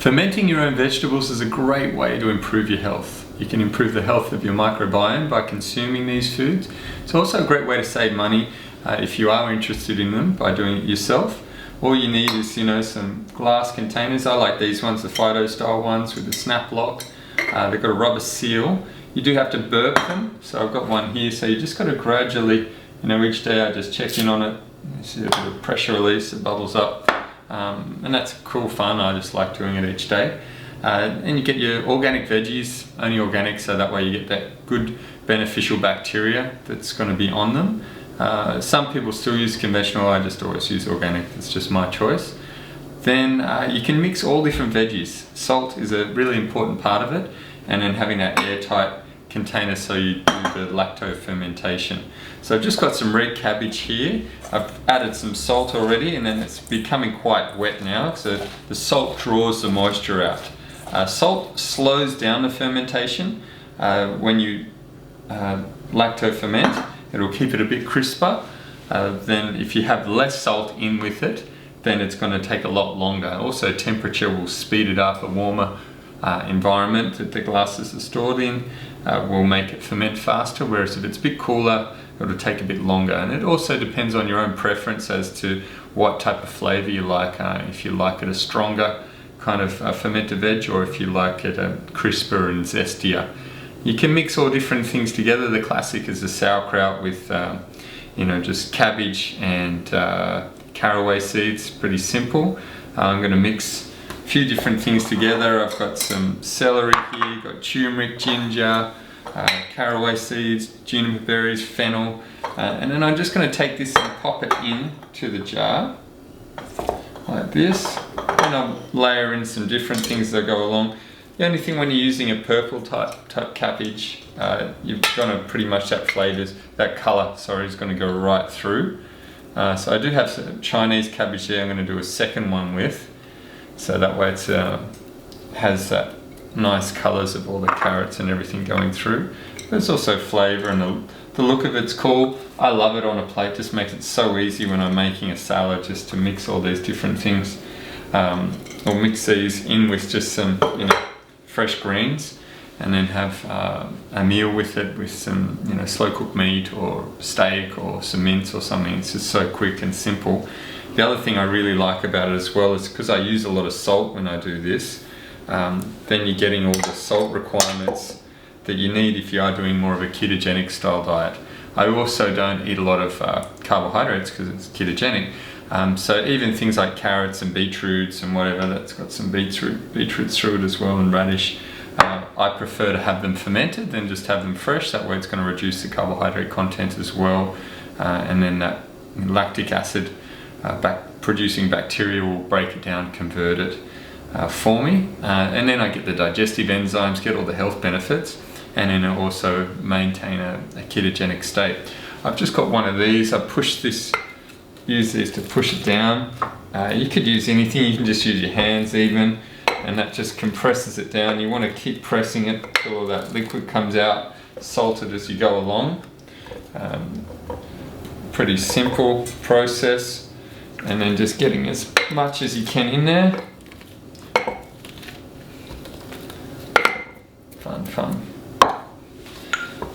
Fermenting your own vegetables is a great way to improve your health. You can improve the health of your microbiome by consuming these foods. It's also a great way to save money if you are interested in them by doing it yourself. All you need is, some glass containers. I like these ones, the Fido style ones with the snap lock. They've got a rubber seal. You do have to burp them, so I've got one here. So you just got to gradually, each day I just check in on it. You see a bit of pressure release, it bubbles up. And that's cool fun. I just like doing it each day. And you get your organic veggies, only organic, so that way you get that good beneficial bacteria that's going to be on them. Some people still use conventional, I just always use organic, it's just my choice. Then you can mix all different veggies. Salt is a really important part of it, and then having that airtight container so you do the lacto fermentation. So I've just got some red cabbage here. I've added some salt already, and then it's becoming quite wet now, so the salt draws the moisture out. Salt slows down the fermentation. When you lacto ferment, it'll keep it a bit crisper. Then if you have less salt in with it, then it's going to take a lot longer. Also, temperature will speed it up. A warmer environment that the glasses are stored in will make it ferment faster, whereas if it's a bit cooler, it'll take a bit longer. And it also depends on your own preference as to what type of flavor you like. If you like it a stronger kind of fermented veg, or if you like it crisper and zestier. You can mix all different things together. The classic is the sauerkraut with just cabbage and caraway seeds. Pretty simple. I'm going to mix a few different things together. I've got some celery here, got turmeric, ginger, caraway seeds, juniper berries, fennel, and then I'm just going to take this and pop it in to the jar like this. And I'll layer in some different things that go along. The only thing when you're using a purple type cabbage, you're going to pretty much that colour is going to go right through. So I do have some Chinese cabbage there I'm going to do a second one with. So that way it has that nice colours of all the carrots and everything going through. There's also flavour, and the look of it's cool. I love it on a plate, just makes it so easy when I'm making a salad just to mix all these different things. Or mix these in with just some fresh greens, and then have a meal with it with some slow cooked meat or steak or some mince or something. It's just so quick and simple. The other thing I really like about it as well is because I use a lot of salt when I do this, then you're getting all the salt requirements that you need if you are doing more of a ketogenic style diet. I also don't eat a lot of carbohydrates because it's ketogenic. So even things like carrots and beetroots and whatever that's got some beetroots through it as well, and radish, I prefer to have them fermented than just have them fresh. That way it's going to reduce the carbohydrate content as well, and then that lactic acid producing bacteria will break it down, convert it for me, and then I get the digestive enzymes, get all the health benefits, and then I also maintain a ketogenic state. I've just got one of these. I use these to push it down. You could use anything, you can just use your hands even, and that just compresses it down. You want to keep pressing it until all that liquid comes out, salted as you go along. Pretty simple process, and then just getting as much as you can in there. Fun.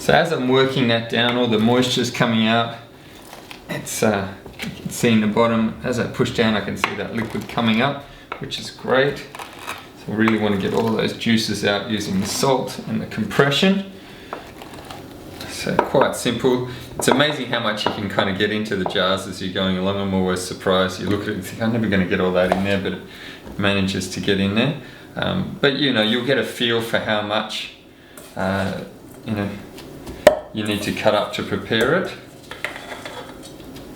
So as I'm working that down, all the moisture's coming out. It's you can see in the bottom, as I push down, I can see that liquid coming up, which is great. So I really want to get all those juices out using the salt and the compression. So quite simple. It's amazing how much you can kind of get into the jars as you're going along. I'm always surprised. You look at it and think, I'm never going to get all that in there, but it manages to get in there. But you'll get a feel for how much you need to cut up to prepare it.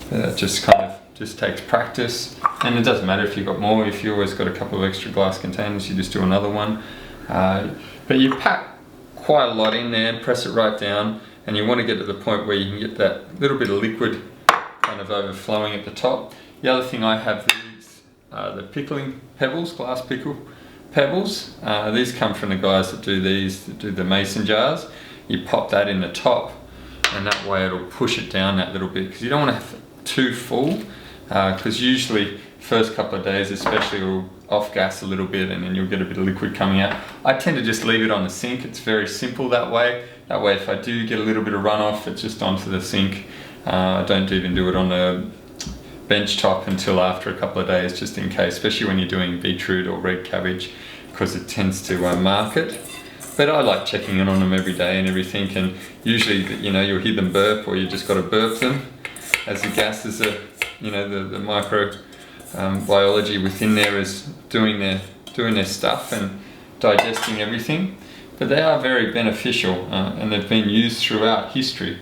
That just takes practice, and it doesn't matter if you've got more. If you always got a couple of extra glass containers, you just do another one. But you pack quite a lot in there, press it right down, and you want to get to the point where you can get that little bit of liquid kind of overflowing at the top. The other thing I have these, the pickling pebbles, glass pickle pebbles. These come from the guys that do the mason jars. You pop that in the top, and that way it'll push it down that little bit, because you don't want to have it too full, because usually first couple of days especially will off gas a little bit, and then you'll get a bit of liquid coming out. I tend to just leave it on the sink. It's very simple that way. That way if I do get a little bit of runoff, it's just onto the sink. I don't even do it on the bench top until after a couple of days, just in case, especially when you're doing beetroot or red cabbage, because it tends to mark it. But I like checking in on them every day and everything, and usually, you know, you'll hear them burp, or you just got to burp them as the gases are, you know, the micro biology within there is doing their stuff and digesting everything. But they are very beneficial, and they've been used throughout history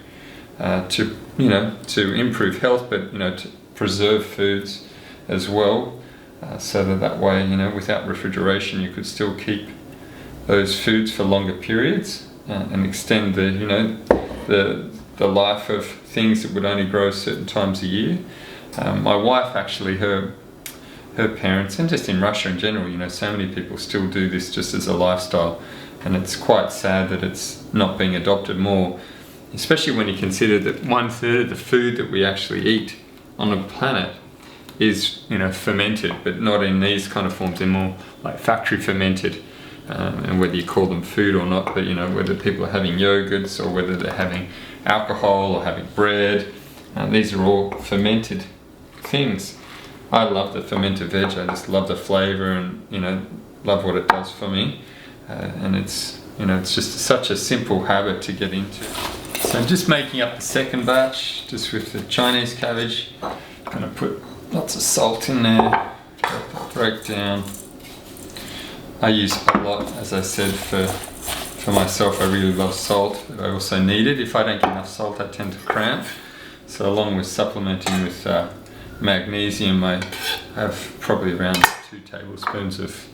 to, you know, to improve health, but, you know, to preserve foods as well, so that way, you know, without refrigeration you could still keep those foods for longer periods and extend the, you know, the life of things that would only grow certain times a year. My wife actually, her parents, and just in Russia in general, you know, so many people still do this just as a lifestyle, and it's quite sad that it's not being adopted more, especially when you consider that 1/3 of the food that we actually eat on the planet is, you know, fermented, but not in these kind of forms. They're more like factory fermented, and whether you call them food or not, but, you know, whether people are having yogurts or whether they're having alcohol or having bread, these are all fermented things. I love the fermented veg. I just love the flavor, and, you know, love what it does for me, and it's, you know, it's just such a simple habit to get into. So I'm just making up the second batch, just with the Chinese cabbage. I'm going to put lots of salt in there, break down. I use a lot, as I said, for myself. I really love salt, but I also need it. If I don't get enough salt, I tend to cramp. So along with supplementing with magnesium, I have probably around 2 tablespoons of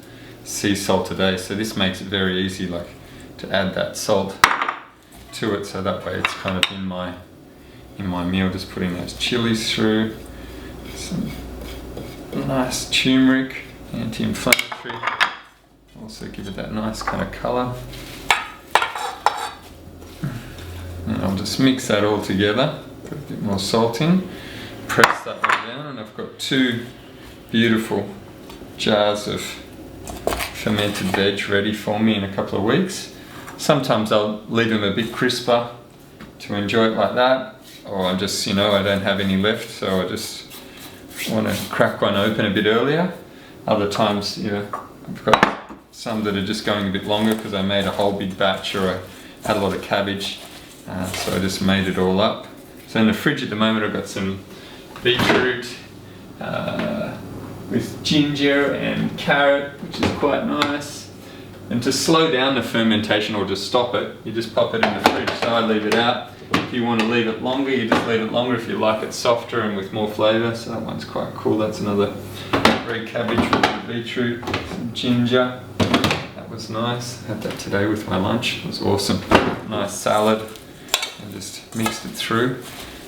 sea salt a day. So this makes it very easy, like, to add that salt to it, so that way it's kind of in my meal. Just putting those chilies through, some nice turmeric, anti-inflammatory, also give it that nice kind of colour. And I'll just mix that all together, put a bit more salt in, press that one down, and I've got 2 beautiful jars of fermented veg ready for me in a couple of weeks. Sometimes I'll leave them a bit crisper to enjoy it like that, or I just, you know, I don't have any left, so I just want to crack one open a bit earlier. Other times, you know, I've got some that are just going a bit longer because I made a whole big batch, or I had a lot of cabbage, so I just made it all up. So in the fridge at the moment I've got some beetroot with ginger and carrot, which is quite nice. And to slow down the fermentation, or just stop it, you just pop it in the fridge. So I leave it out. If you want to leave it longer, you just leave it longer if you like it softer and with more flavour. So that one's quite cool. That's another red cabbage with the beetroot, some ginger. That was nice. I had that today with my lunch. It was awesome. Nice salad. And just mixed it through.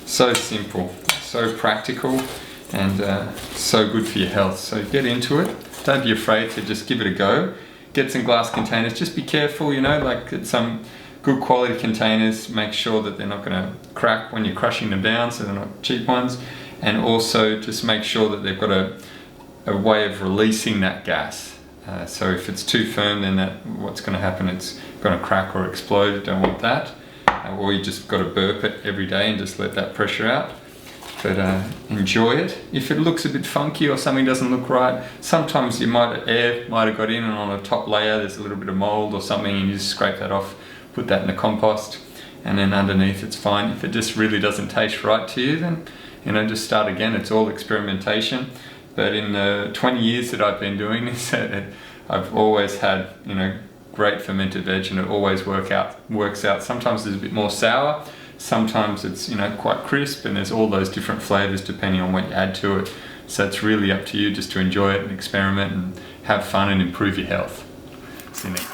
So simple, so practical, and so good for your health. So get into it. Don't be afraid to just give it a go. Get some glass containers. Just be careful, you know, like, get some good quality containers. Make sure that they're not going to crack when you're crushing them down, so they're not cheap ones. And also just make sure that they've got a way of releasing that gas. So if it's too firm, then what's going to happen, it's going to crack or explode. You don't want that. Or you just got to burp it every day and just let that pressure out. But enjoy it. If it looks a bit funky or something doesn't look right, sometimes air might have got in, and on the top layer there's a little bit of mold or something, and you just scrape that off, put that in the compost, and then underneath it's fine. If it just really doesn't taste right to you, then, you know, just start again. It's all experimentation. But in the 20 years that I've been doing this, I've always had, you know, great fermented veg, and it always works out. Sometimes it's a bit more sour. Sometimes it's, you know, quite crisp, and there's all those different flavors depending on what you add to it. So it's really up to you just to enjoy it and experiment and have fun and improve your health. See you next time.